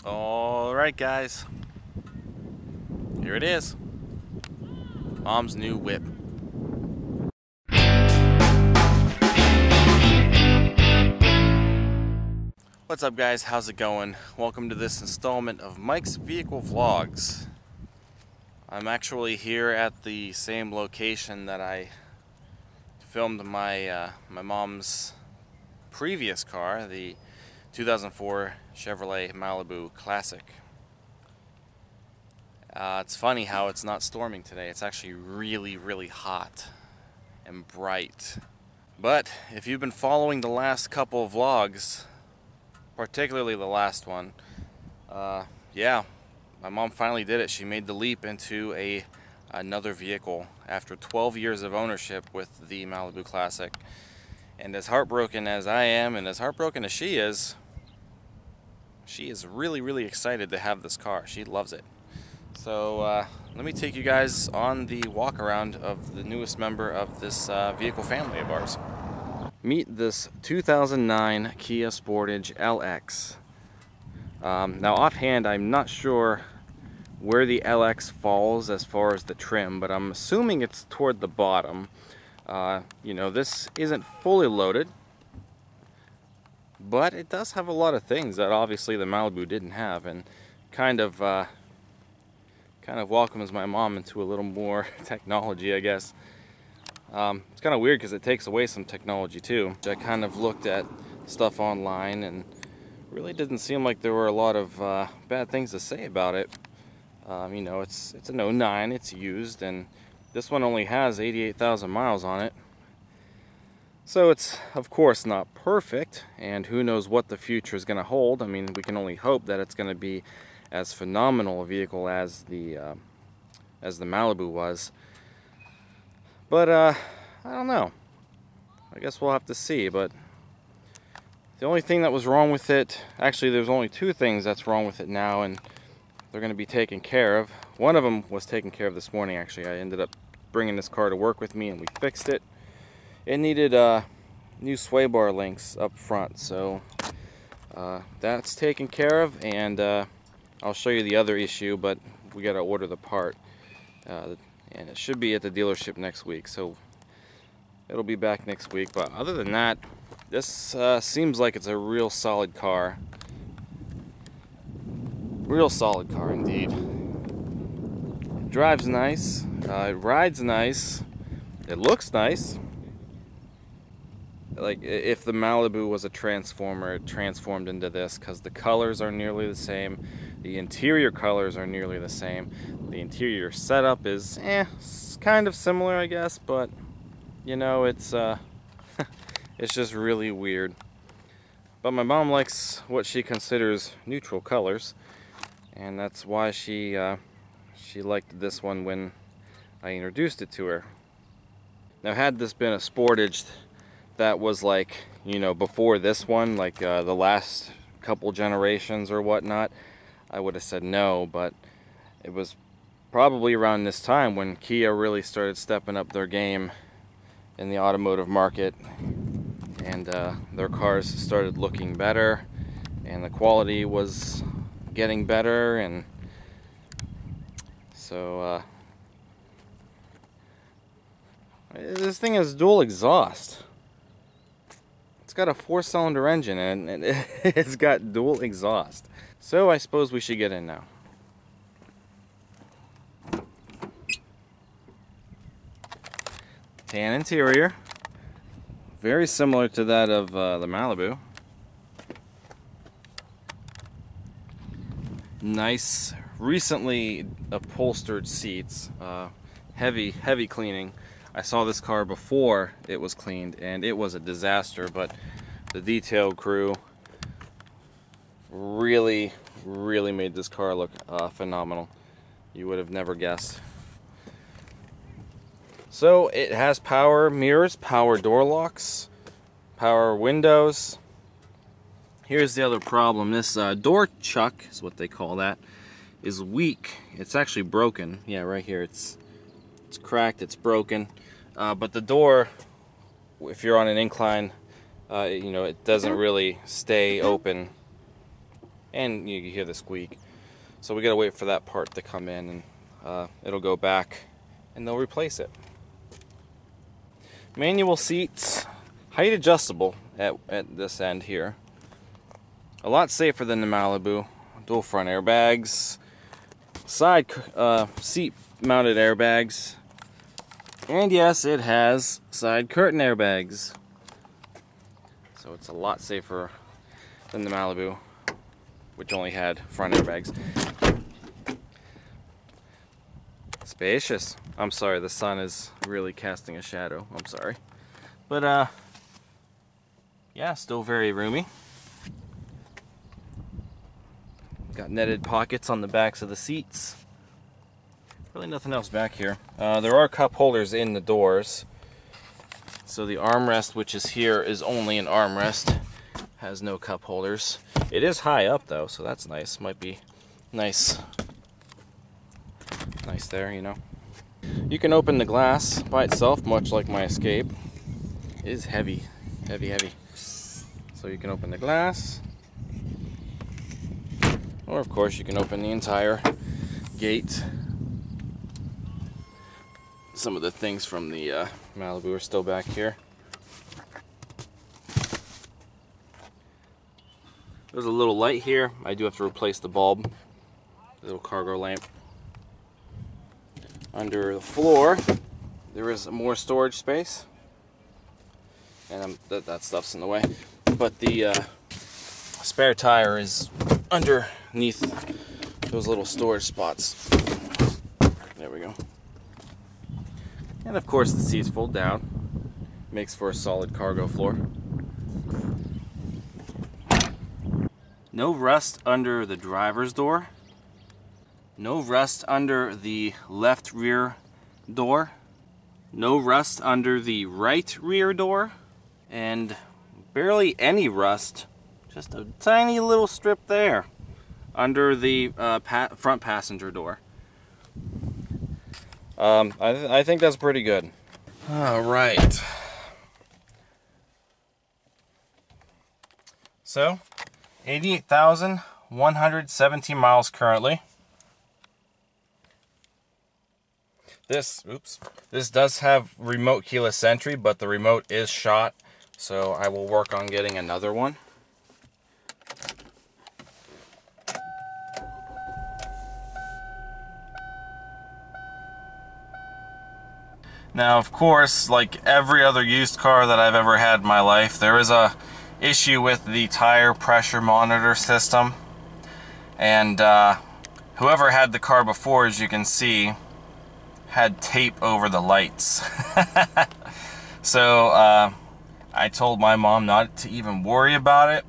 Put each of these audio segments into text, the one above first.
Alright guys, here it is, Mom's new whip. What's up guys, how's it going? Welcome to this installment of Mike's Vehicle Vlogs. I'm actually here at the same location that I filmed my mom's previous car, the 2004 Chevrolet Malibu Classic. It's funny how it's not storming today. It's actually really hot and bright. But if you've been following the last couple of vlogs, particularly the last one, yeah, my mom finally did it. She made the leap into another vehicle after 12 years of ownership with the Malibu Classic. And as heartbroken as I am, and as heartbroken as she is really excited to have this car. She loves it. So let me take you guys on the walk around of the newest member of this vehicle family of ours. Meet this 2009 Kia Sportage LX. Now offhand, I'm not sure where the LX falls as far as the trim, but I'm assuming it's toward the bottom. You know, this isn't fully loaded, but it does have a lot of things that obviously the Malibu didn't have, and kind of welcomes my mom into a little more technology, I guess. It's kind of weird because it takes away some technology too. I kind of looked at stuff online and really didn't seem like there were a lot of bad things to say about it. You know, it's an '09, it's used, and this one only has 88,000 miles on it. So it's, of course, not perfect, and who knows what the future is going to hold. I mean, we can only hope that it's going to be as phenomenal a vehicle as the Malibu was. But, I don't know. I guess we'll have to see, but the only thing that was wrong with it, actually there's only two things that's wrong with it now, and they're going to be taken care of. One of them was taken care of this morning, actually. I ended up bringing this car to work with me, and we fixed it. It needed new sway bar links up front, so that's taken care of, and I'll show you the other issue, but we got to order the part, and it should be at the dealership next week, so it'll be back next week. But other than that, this seems like it's a real solid car. Real solid car indeed. It drives nice, it rides nice, it looks nice. Like, if the Malibu was a transformer, it transformed into this, because the colors are nearly the same, the interior colors are nearly the same, the interior setup is kind of similar, I guess, but you know, it's it's just really weird. But my mom likes what she considers neutral colors, and that's why she liked this one when I introduced it to her. Now, had this been a Sportage that was, like, you know, before this one, like the last couple generations or whatnot, I would have said no. But it was probably around this time when Kia really started stepping up their game in the automotive market, and their cars started looking better, and the quality was getting better, and so this thing has dual exhaust. It's got a 4-cylinder engine, and it's got dual exhaust. So I suppose we should get in now. Tan interior, very similar to that of the Malibu. Nice, recently upholstered seats. Heavy cleaning. I saw this car before it was cleaned, and it was a disaster, but the detail crew really made this car look phenomenal. You would have never guessed. So it has power mirrors, power door locks, power windows. Here's the other problem. This door chuck, is what they call that, is weak. It's actually broken. Yeah, right here. It's cracked, it's broken. But the door, if you're on an incline, you know, it doesn't really stay open and you hear the squeak. So we gotta wait for that part to come in, and it'll go back and they'll replace it. Manual seats, height adjustable at this end here. A lot safer than the Malibu. Dual front airbags, side seat mounted airbags, and yes, it has side curtain airbags. So it's a lot safer than the Malibu, which only had front airbags. Spacious. I'm sorry, the sun is really casting a shadow. I'm sorry. But yeah, still very roomy. Got netted pockets on the backs of the seats. Really nothing else back here. There are cup holders in the doors. So the armrest, which is here, is only an armrest. Has no cup holders. It is high up though, so that's nice. Might be nice there, you know. You can open the glass by itself, much like my Escape. It is heavy. So you can open the glass. Or of course you can open the entire gate. Some of the things from the Malibu are still back here. There's a little light here. I do have to replace the bulb. The little cargo lamp. Under the floor, there is more storage space. And that stuff's in the way. But the spare tire is underneath those little storage spots. There we go. And of course the seats fold down. Makes for a solid cargo floor. No rust under the driver's door. No rust under the left rear door. No rust under the right rear door. And barely any rust, just a tiny little strip there under the front passenger door. I think that's pretty good. All right. So, 88,117 miles currently. This does have remote keyless entry, but the remote is shot, so I will work on getting another one. Now, of course, like every other used car that I've ever had in my life, there is a issue with the tire pressure monitor system. And whoever had the car before, as you can see, had tape over the lights. So I told my mom not to even worry about it.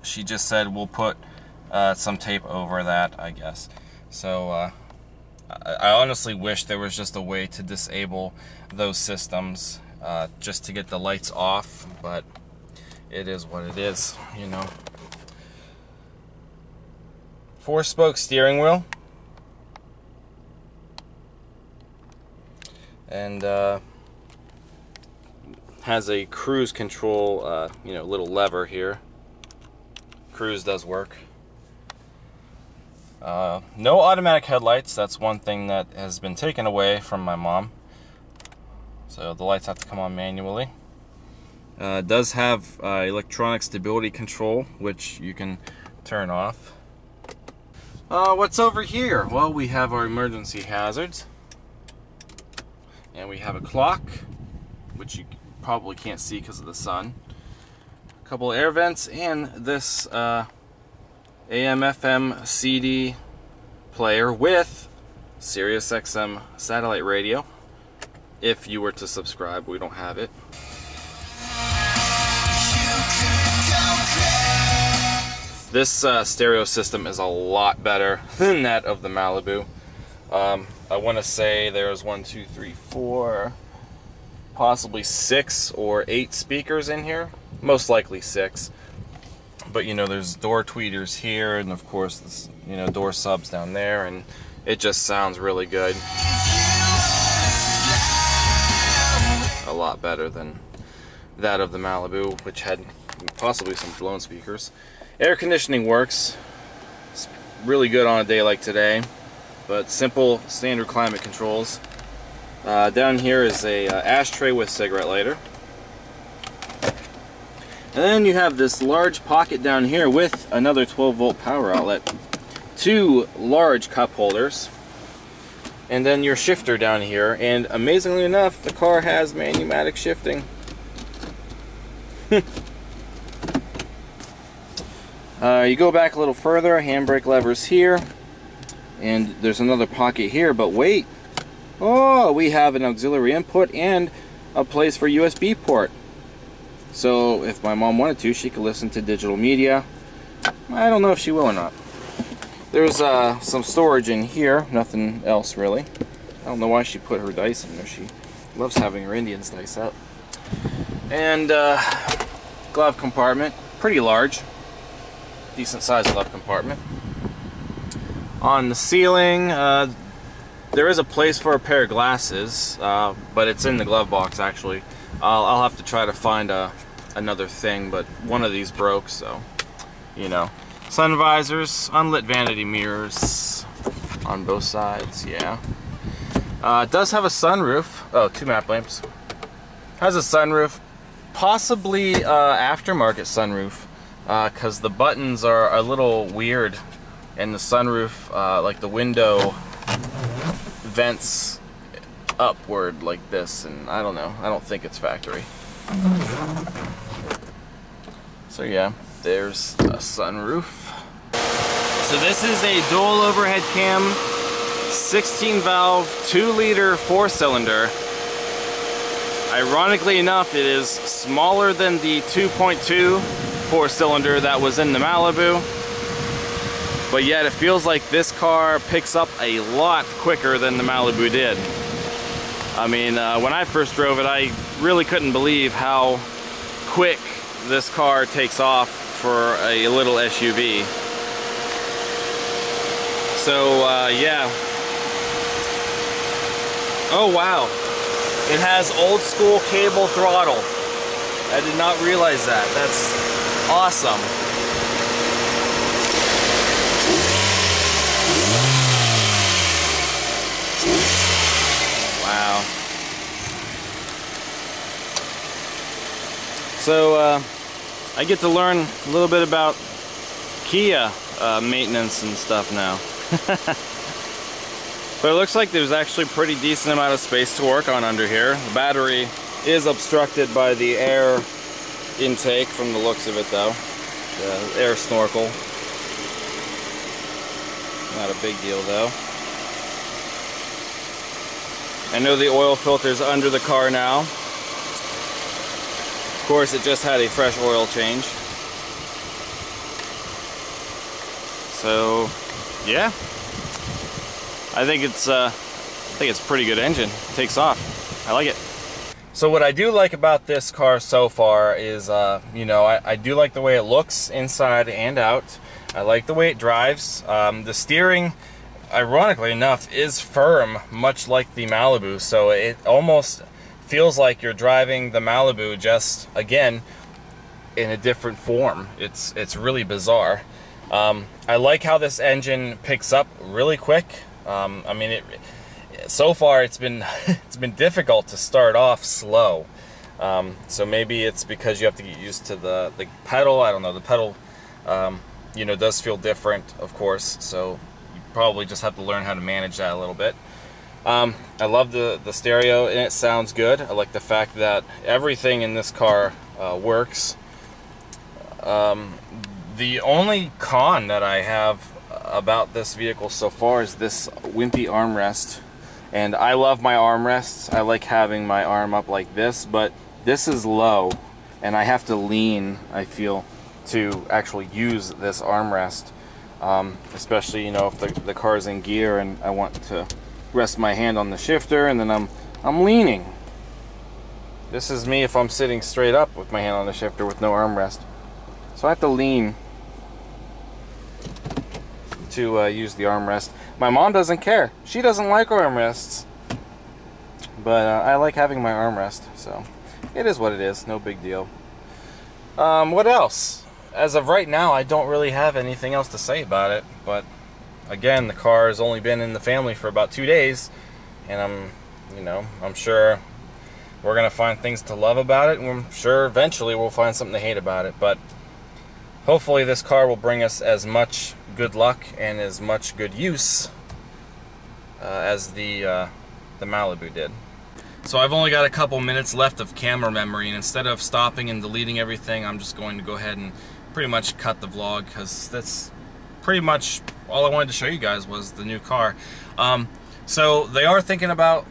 She just said we'll put some tape over that, I guess. So I honestly wish there was just a way to disable those systems just to get the lights off, but it is what it is, you know. 4-spoke steering wheel. And has a cruise control, you know, little lever here. Cruise does work. No automatic headlights. That's one thing that has been taken away from my mom. So the lights have to come on manually. It does have electronic stability control, which you can turn off. What's over here? Well, we have our emergency hazards. And we have a clock, which you probably can't see because of the sun. A couple air vents, and this AM/FM CD player with Sirius XM satellite radio. If you were to subscribe, we don't have it. This stereo system is a lot better than that of the Malibu. I want to say there's 1, 2, 3, 4, possibly 6 or 8 speakers in here. Most likely 6. But you know, there's door tweeters here, and of course, this, you know, door subs down there, and it just sounds really good. A lot better than that of the Malibu, which had possibly some blown speakers. Air conditioning works. It's really good on a day like today, but simple standard climate controls. Down here is a ashtray with cigarette lighter. And then you have this large pocket down here with another 12-volt power outlet. 2 large cup holders. And then your shifter down here. And amazingly enough, the car has manumatic shifting. You go back a little further, handbrake levers here. And there's another pocket here, but wait. Oh, we have an auxiliary input and a place for USB port. So if my mom wanted to, she could listen to digital media. I don't know if she will or not. There's some storage in here, nothing else really. I don't know why she put her dice in there. She loves having her Indians dice out. And glove compartment, pretty large. Decent sized glove compartment. On the ceiling, there is a place for a pair of glasses, but it's in the glove box actually. I'll have to try to find another thing, but one of these broke, so you know. Sun visors, unlit vanity mirrors on both sides, yeah. It does have a sunroof. Oh, 2 map lamps. Has a sunroof, possibly aftermarket sunroof, because the buttons are a little weird, and the sunroof, like the window vents upward like this, and I don't know. I don't think it's factory. So yeah, there's a sunroof. So this is a dual overhead cam, 16 valve, 2 liter 4-cylinder. Ironically enough, it is smaller than the 2.2 4-cylinder that was in the Malibu, but yet it feels like this car picks up a lot quicker than the Malibu did. I mean, when I first drove it, I really couldn't believe how quick this car takes off for a little SUV. So, yeah. Oh, wow. It has old school cable throttle. I did not realize that. That's awesome. Wow. So, I get to learn a little bit about Kia maintenance and stuff now. But it looks like there's actually a pretty decent amount of space to work on under here. The battery is obstructed by the air intake from the looks of it though. The air snorkel. Not a big deal though. I know the oil filter's under the car now. Of course, it just had a fresh oil change. So, yeah. I think it's a pretty good engine. It takes off. I like it. So what I do like about this car so far is, you know, I do like the way it looks inside and out. I like the way it drives. The steering, ironically enough, is firm, much like the Malibu. So it almost feels like you're driving the Malibu, just again in a different form. It's really bizarre. I like how this engine picks up really quick. I mean, so far it's been it's been difficult to start off slow. So maybe it's because you have to get used to the pedal. I don't know. The pedal, you know, does feel different, of course. So you probably just have to learn how to manage that a little bit. I love the stereo, and it sounds good. I like the fact that everything in this car works. The only con that I have about this vehicle so far is this wimpy armrest. And I love my armrests. I like having my arm up like this, but this is low, and I have to lean, I feel, to actually use this armrest. Especially, you know, if the car's in gear and I want to rest my hand on the shifter, and then I'm leaning. This is me if I'm sitting straight up with my hand on the shifter with no armrest. So I have to lean to use the armrest. My mom doesn't care. She doesn't like armrests. But I like having my armrest, so it is what it is. No big deal. What else? as of right now, I don't really have anything else to say about it. But again, the car has only been in the family for about 2 days, and I'm sure we're gonna find things to love about it, and I'm sure eventually we'll find something to hate about it. But hopefully this car will bring us as much good luck and as much good use as the Malibu did. So I've only got a couple minutes left of camera memory, and instead of stopping and deleting everything, I'm just going to go ahead and pretty much cut the vlog, because that's pretty much all I wanted to show you guys was the new car. So they are thinking about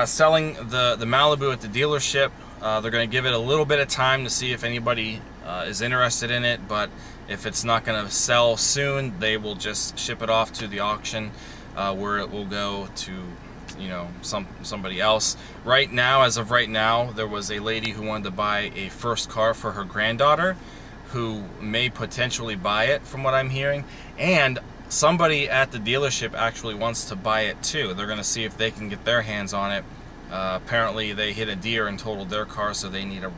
selling the Malibu at the dealership. They're going to give it a little bit of time to see if anybody is interested in it, but if it's not going to sell soon, they will just ship it off to the auction, where it will go to somebody else. Right now, as of right now, there was a lady who wanted to buy a first car for her granddaughter, who may potentially buy it from what I'm hearing, and somebody at the dealership actually wants to buy it too. They're going to see if they can get their hands on it. Apparently they hit a deer and totaled their car, so they need a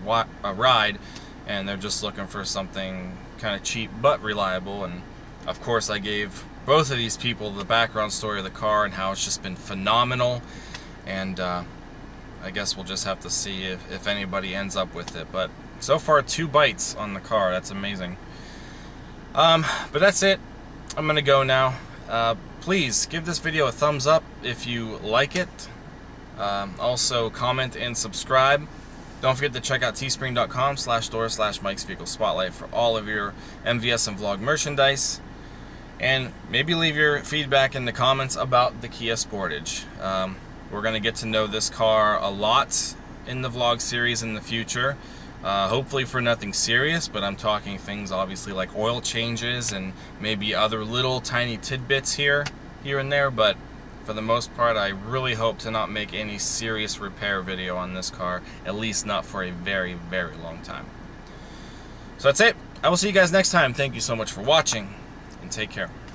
ride, and they're just looking for something kind of cheap but reliable. And of course I gave both of these people the background story of the car and how it's just been phenomenal, and I guess we'll just have to see if anybody ends up with it. But so far 2 bites on the car. That's amazing. But that's it. I'm gonna go now. Please give this video a thumbs up if you like it. Also comment and subscribe. Don't forget to check out teespring.com/store/MikesVehicleSpotlight for all of your MVS and vlog merchandise. And maybe leave your feedback in the comments about the Kia Sportage. We're going to get to know this car a lot in the vlog series in the future. Hopefully for nothing serious, but I'm talking things obviously like oil changes and maybe other little tiny tidbits here and there. But for the most part, I really hope to not make any serious repair video on this car, at least not for a very, very long time. So that's it. I will see you guys next time. Thank you so much for watching, and take care.